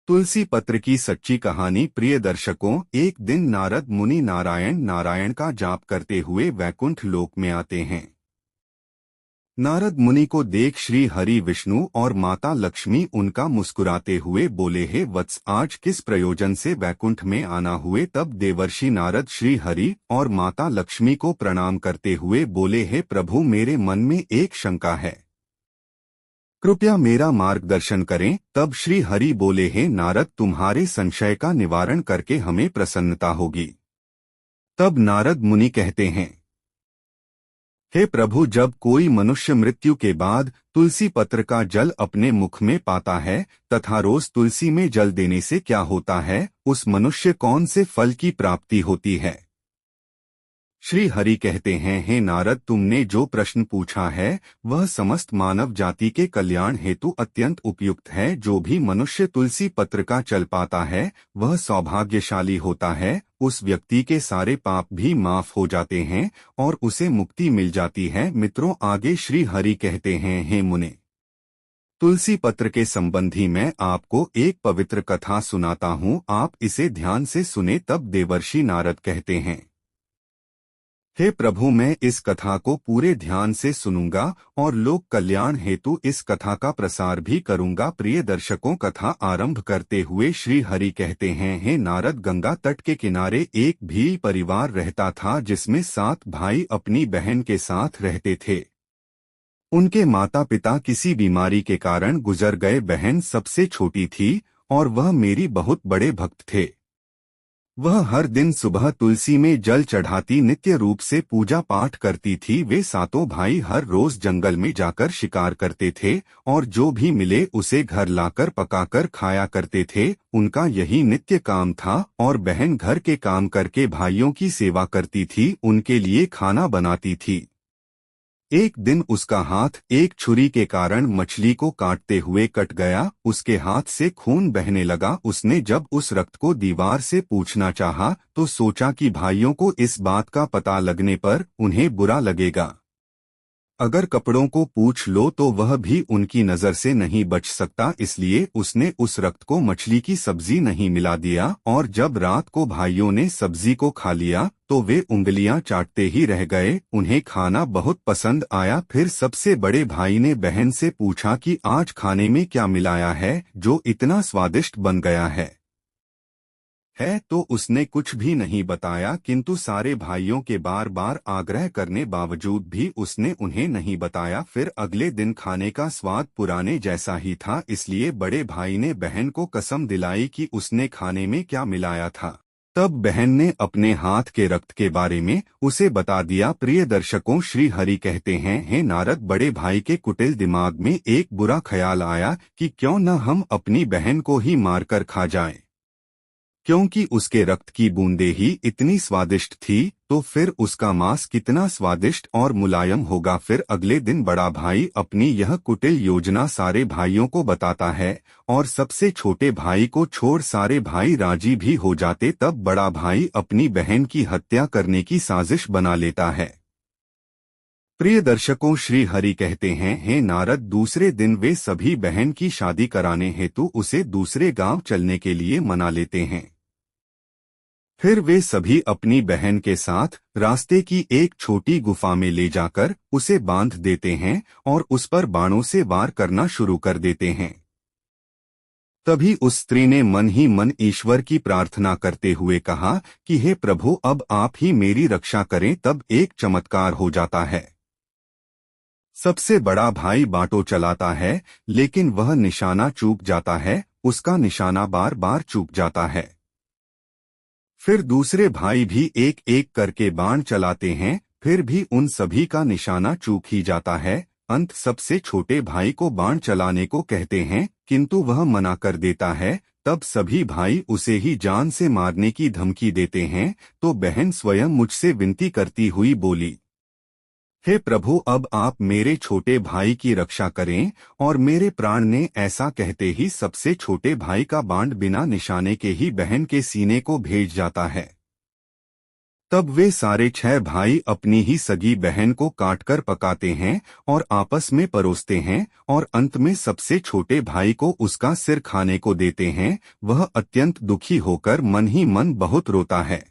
तुलसी पत्र की सच्ची कहानी। प्रिय दर्शकों, एक दिन नारद मुनि नारायण नारायण का जाप करते हुए वैकुंठ लोक में आते हैं। नारद मुनि को देख श्री हरि विष्णु और माता लक्ष्मी उनका मुस्कुराते हुए बोले, हे वत्स, आज किस प्रयोजन से वैकुंठ में आना हुए। तब देवर्षि नारद श्री हरि और माता लक्ष्मी को प्रणाम करते हुए बोले, हे प्रभु, मेरे मन में एक शंका है, कृपया मेरा मार्गदर्शन करें। तब श्री हरि बोले, हे नारद, तुम्हारे संशय का निवारण करके हमें प्रसन्नता होगी। तब नारद मुनि कहते हैं, हे प्रभु, जब कोई मनुष्य मृत्यु के बाद तुलसी पत्र का जल अपने मुख में पाता है तथा रोज तुलसी में जल देने से क्या होता है, उस मनुष्य कौन से फल की प्राप्ति होती है। श्री हरि कहते हैं, हे नारद, तुमने जो प्रश्न पूछा है वह समस्त मानव जाति के कल्याण हेतु अत्यंत उपयुक्त है। जो भी मनुष्य तुलसी पत्र का जल पाता है वह सौभाग्यशाली होता है। उस व्यक्ति के सारे पाप भी माफ हो जाते हैं और उसे मुक्ति मिल जाती है। मित्रों, आगे श्री हरि कहते हैं, हे मुने, तुलसी पत्र के संबंधी मैं आपको एक पवित्र कथा सुनाता हूँ, आप इसे ध्यान से सुने। तब देवर्षि नारद कहते हैं, हे प्रभु, मैं इस कथा को पूरे ध्यान से सुनूंगा और लोक कल्याण हेतु इस कथा का प्रसार भी करूंगा। प्रिय दर्शकों, कथा आरंभ करते हुए श्री हरि कहते हैं, हे नारद, गंगा तट के किनारे एक भी परिवार रहता था जिसमें 7 भाई अपनी बहन के साथ रहते थे। उनके माता पिता किसी बीमारी के कारण गुजर गए। बहन सबसे छोटी थी और वह मेरी बहुत बड़े भक्त थे। वह हर दिन सुबह तुलसी में जल चढ़ाती, नित्य रूप से पूजा पाठ करती थी। वे 7 भाई हर रोज जंगल में जाकर शिकार करते थे और जो भी मिले उसे घर लाकर पकाकर खाया करते थे। उनका यही नित्य काम था और बहन घर के काम करके भाइयों की सेवा करती थी, उनके लिए खाना बनाती थी। एक दिन उसका हाथ एक छुरी के कारण मछली को काटते हुए कट गया। उसके हाथ से खून बहने लगा। उसने जब उस रक्त को दीवार से पूछना चाहा तो सोचा कि भाइयों को इस बात का पता लगने पर उन्हें बुरा लगेगा। अगर कपड़ों को पूछ लो तो वह भी उनकी नजर से नहीं बच सकता, इसलिए उसने उस रक्त को मछली की सब्जी नहीं मिला दिया। और जब रात को भाइयों ने सब्जी को खा लिया तो वे उंगलियां चाटते ही रह गए। उन्हें खाना बहुत पसंद आया। फिर सबसे बड़े भाई ने बहन से पूछा कि आज खाने में क्या मिलाया है जो इतना स्वादिष्ट बन गया है। तो उसने कुछ भी नहीं बताया, किंतु सारे भाइयों के बार बार आग्रह करने बावजूद भी उसने उन्हें नहीं बताया। फिर अगले दिन खाने का स्वाद पुराने जैसा ही था, इसलिए बड़े भाई ने बहन को कसम दिलाई कि उसने खाने में क्या मिलाया था। तब बहन ने अपने हाथ के रक्त के बारे में उसे बता दिया। प्रिय दर्शकों, श्री हरि कहते हैं, हे नारद, बड़े भाई के कुटिल दिमाग में एक बुरा ख्याल आया कि क्यों न हम अपनी बहन को ही मारकर खा जाएं। क्योंकि उसके रक्त की बूंदें ही इतनी स्वादिष्ट थी तो फिर उसका मांस कितना स्वादिष्ट और मुलायम होगा। फिर अगले दिन बड़ा भाई अपनी यह कुटिल योजना सारे भाइयों को बताता है और सबसे छोटे भाई को छोड़ सारे भाई राजी भी हो जाते। तब बड़ा भाई अपनी बहन की हत्या करने की साजिश बना लेता है। प्रिय दर्शकों, श्री हरि कहते हैं, हे नारद, दूसरे दिन वे सभी बहन की शादी कराने हेतु उसे दूसरे गांव चलने के लिए मना लेते हैं। फिर वे सभी अपनी बहन के साथ रास्ते की एक छोटी गुफा में ले जाकर उसे बांध देते हैं और उस पर बाणों से वार करना शुरू कर देते हैं। तभी उस स्त्री ने मन ही मन ईश्वर की प्रार्थना करते हुए कहा कि हे प्रभु, अब आप ही मेरी रक्षा करें। तब एक चमत्कार हो जाता है। सबसे बड़ा भाई बाटो चलाता है लेकिन वह निशाना चूक जाता है। उसका निशाना बार बार चूक जाता है। फिर दूसरे भाई भी एक एक करके बाण चलाते हैं, फिर भी उन सभी का निशाना चूक ही जाता है। अंत सबसे छोटे भाई को बाण चलाने को कहते हैं किंतु वह मना कर देता है। तब सभी भाई उसे ही जान से मारने की धमकी देते हैं। तो बहन स्वयं मुझसे विनती करती हुई बोली, हे प्रभु, अब आप मेरे छोटे भाई की रक्षा करें और मेरे प्राण ने। ऐसा कहते ही सबसे छोटे भाई का बाण बिना निशाने के ही बहन के सीने को भेज जाता है। तब वे सारे 6 भाई अपनी ही सगी बहन को काटकर पकाते हैं और आपस में परोसते हैं और अंत में सबसे छोटे भाई को उसका सिर खाने को देते हैं। वह अत्यंत दुखी होकर मन ही मन बहुत रोता है।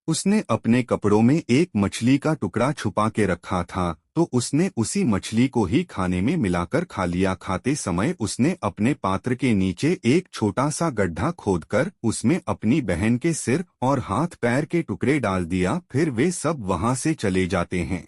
उसने अपने कपड़ों में एक मछली का टुकड़ा छुपा के रखा था, तो उसने उसी मछली को ही खाने में मिलाकर खा लिया। खाते समय उसने अपने पात्र के नीचे एक छोटा सा गड्ढा खोदकर उसमें अपनी बहन के सिर और हाथ पैर के टुकड़े डाल दिया। फिर वे सब वहां से चले जाते हैं।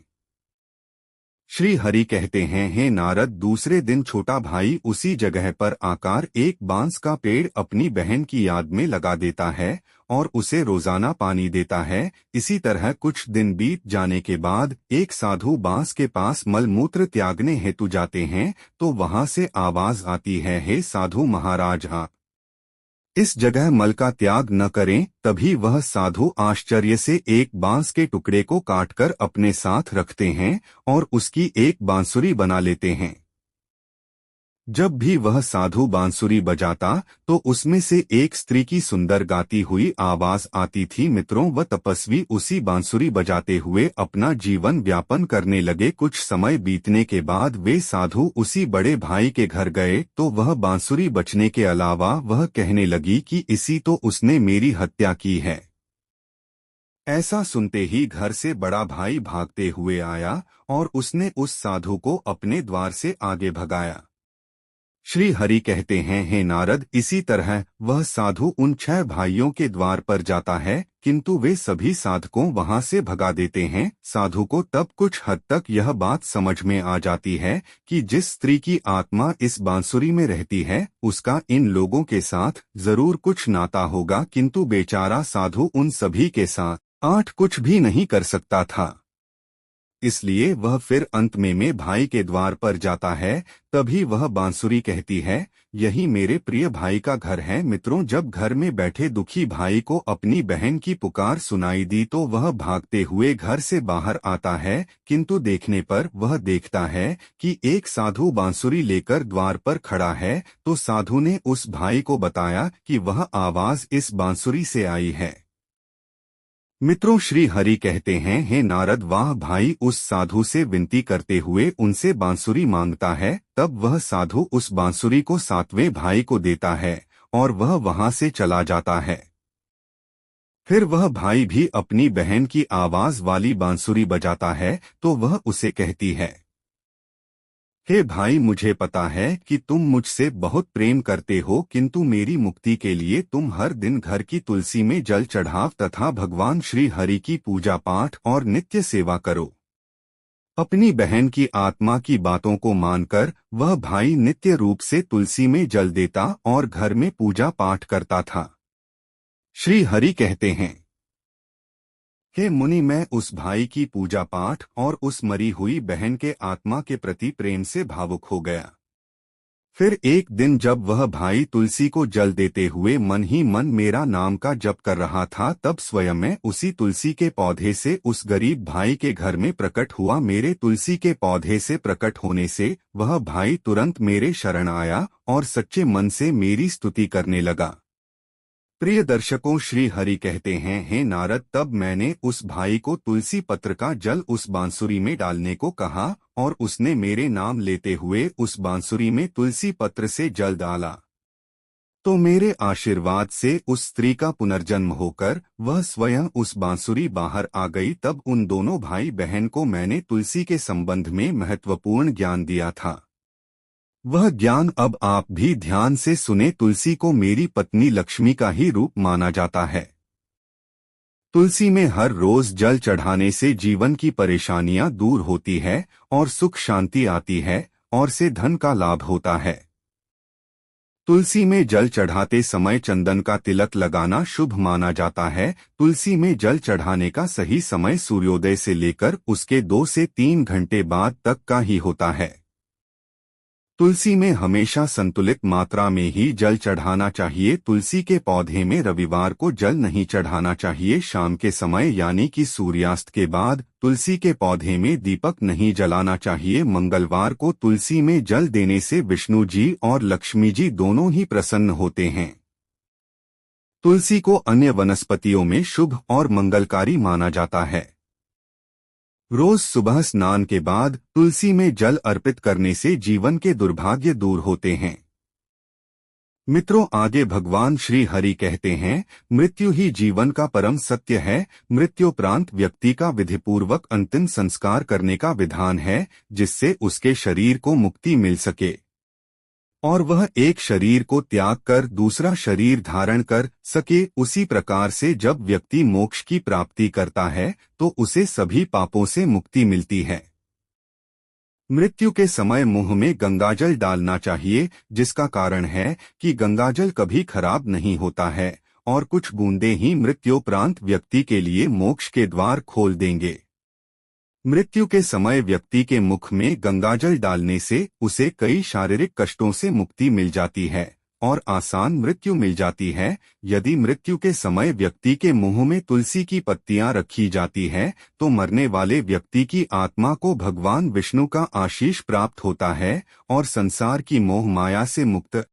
श्री हरि कहते हैं, हे नारद, दूसरे दिन छोटा भाई उसी जगह पर आकर एक बांस का पेड़ अपनी बहन की याद में लगा देता है और उसे रोजाना पानी देता है। इसी तरह कुछ दिन बीत जाने के बाद एक साधु बांस के पास मलमूत्र त्यागने हेतु जाते हैं, तो वहां से आवाज आती है, हे साधु महाराज, आप इस जगह मल का त्याग न करें। तभी वह साधु आश्चर्य से एक बांस के टुकड़े को काटकर अपने साथ रखते हैं और उसकी एक बांसुरी बना लेते हैं। जब भी वह साधु बांसुरी बजाता तो उसमें से एक स्त्री की सुंदर गाती हुई आवाज आती थी। मित्रों, वह तपस्वी उसी बांसुरी बजाते हुए अपना जीवन व्यापन करने लगे। कुछ समय बीतने के बाद वे साधु उसी बड़े भाई के घर गए, तो वह बांसुरी बजने के अलावा वह कहने लगी कि इसी तो उसने मेरी हत्या की है। ऐसा सुनते ही घर से बड़ा भाई भागते हुए आया और उसने उस साधु को अपने द्वार से आगे भगाया। श्री हरि कहते हैं, हे नारद, इसी तरह वह साधु उन 6 भाइयों के द्वार पर जाता है, किंतु वे सभी साधकों वहां से भगा देते हैं। साधु को तब कुछ हद तक यह बात समझ में आ जाती है कि जिस स्त्री की आत्मा इस बांसुरी में रहती है उसका इन लोगों के साथ जरूर कुछ नाता होगा, किंतु बेचारा साधु उन सभी के साथ कुछ भी नहीं कर सकता था। इसलिए वह फिर अंत में भाई के द्वार पर जाता है। तभी वह बांसुरी कहती है, यही मेरे प्रिय भाई का घर है। मित्रों, जब घर में बैठे दुखी भाई को अपनी बहन की पुकार सुनाई दी तो वह भागते हुए घर से बाहर आता है, किंतु देखने पर वह देखता है कि एक साधु बांसुरी लेकर द्वार पर खड़ा है। तो साधु ने उस भाई को बताया कि वह आवाज इस बांसुरी से आई है। मित्रों, श्री हरि कहते हैं, हे नारद, वाह भाई उस साधु से विनती करते हुए उनसे बांसुरी मांगता है। तब वह साधु उस बांसुरी को 7वें भाई को देता है और वह वहां से चला जाता है। फिर वह भाई भी अपनी बहन की आवाज वाली बांसुरी बजाता है, तो वह उसे कहती है, हे भाई, मुझे पता है कि तुम मुझसे बहुत प्रेम करते हो, किंतु मेरी मुक्ति के लिए तुम हर दिन घर की तुलसी में जल चढ़ाव तथा भगवान श्री हरि की पूजा पाठ और नित्य सेवा करो। अपनी बहन की आत्मा की बातों को मानकर वह भाई नित्य रूप से तुलसी में जल देता और घर में पूजा पाठ करता था। श्री हरि कहते हैं, हे मुनि, मैं उस भाई की पूजा पाठ और उस मरी हुई बहन के आत्मा के प्रति प्रेम से भावुक हो गया। फिर एक दिन जब वह भाई तुलसी को जल देते हुए मन ही मन मेरा नाम का जप कर रहा था, तब स्वयं मैं उसी तुलसी के पौधे से उस गरीब भाई के घर में प्रकट हुआ। मेरे तुलसी के पौधे से प्रकट होने से वह भाई तुरंत मेरे शरण आया और सच्चे मन से मेरी स्तुति करने लगा। प्रिय दर्शकों, श्री हरि कहते हैं, हे नारद, तब मैंने उस भाई को तुलसी पत्र का जल उस बांसुरी में डालने को कहा और उसने मेरे नाम लेते हुए उस बांसुरी में तुलसी पत्र से जल डाला। तो मेरे आशीर्वाद से उस स्त्री का पुनर्जन्म होकर वह स्वयं उस बांसुरी बाहर आ गई। तब उन दोनों भाई बहन को मैंने तुलसी के संबंध में महत्वपूर्ण ज्ञान दिया था। वह ज्ञान अब आप भी ध्यान से सुने। तुलसी को मेरी पत्नी लक्ष्मी का ही रूप माना जाता है। तुलसी में हर रोज जल चढ़ाने से जीवन की परेशानियां दूर होती है और सुख शांति आती है और से धन का लाभ होता है। तुलसी में जल चढ़ाते समय चंदन का तिलक लगाना शुभ माना जाता है। तुलसी में जल चढ़ाने का सही समय सूर्योदय से लेकर उसके 2 से 3 घंटे बाद तक का ही होता है। तुलसी में हमेशा संतुलित मात्रा में ही जल चढ़ाना चाहिए। तुलसी के पौधे में रविवार को जल नहीं चढ़ाना चाहिए। शाम के समय यानी कि सूर्यास्त के बाद तुलसी के पौधे में दीपक नहीं जलाना चाहिए। मंगलवार को तुलसी में जल देने से विष्णु जी और लक्ष्मी जी दोनों ही प्रसन्न होते हैं। तुलसी को अन्य वनस्पतियों में शुभ और मंगलकारी माना जाता है। रोज सुबह स्नान के बाद तुलसी में जल अर्पित करने से जीवन के दुर्भाग्य दूर होते हैं। मित्रों, आगे भगवान श्री हरि कहते हैं, मृत्यु ही जीवन का परम सत्य है। मृत्युपरांत व्यक्ति का विधिपूर्वक अंतिम संस्कार करने का विधान है, जिससे उसके शरीर को मुक्ति मिल सके और वह एक शरीर को त्याग कर दूसरा शरीर धारण कर सके। उसी प्रकार से जब व्यक्ति मोक्ष की प्राप्ति करता है तो उसे सभी पापों से मुक्ति मिलती है। मृत्यु के समय मुंह में गंगाजल डालना चाहिए, जिसका कारण है कि गंगाजल कभी खराब नहीं होता है और कुछ बूंदें ही मृत्युपरांत व्यक्ति के लिए मोक्ष के द्वार खोल देंगे। मृत्यु के समय व्यक्ति के मुख में गंगाजल डालने से उसे कई शारीरिक कष्टों से मुक्ति मिल जाती है और आसान मृत्यु मिल जाती है। यदि मृत्यु के समय व्यक्ति के मुंह में तुलसी की पत्तियां रखी जाती हैं, तो मरने वाले व्यक्ति की आत्मा को भगवान विष्णु का आशीष प्राप्त होता है और संसार की मोह माया से मुक्त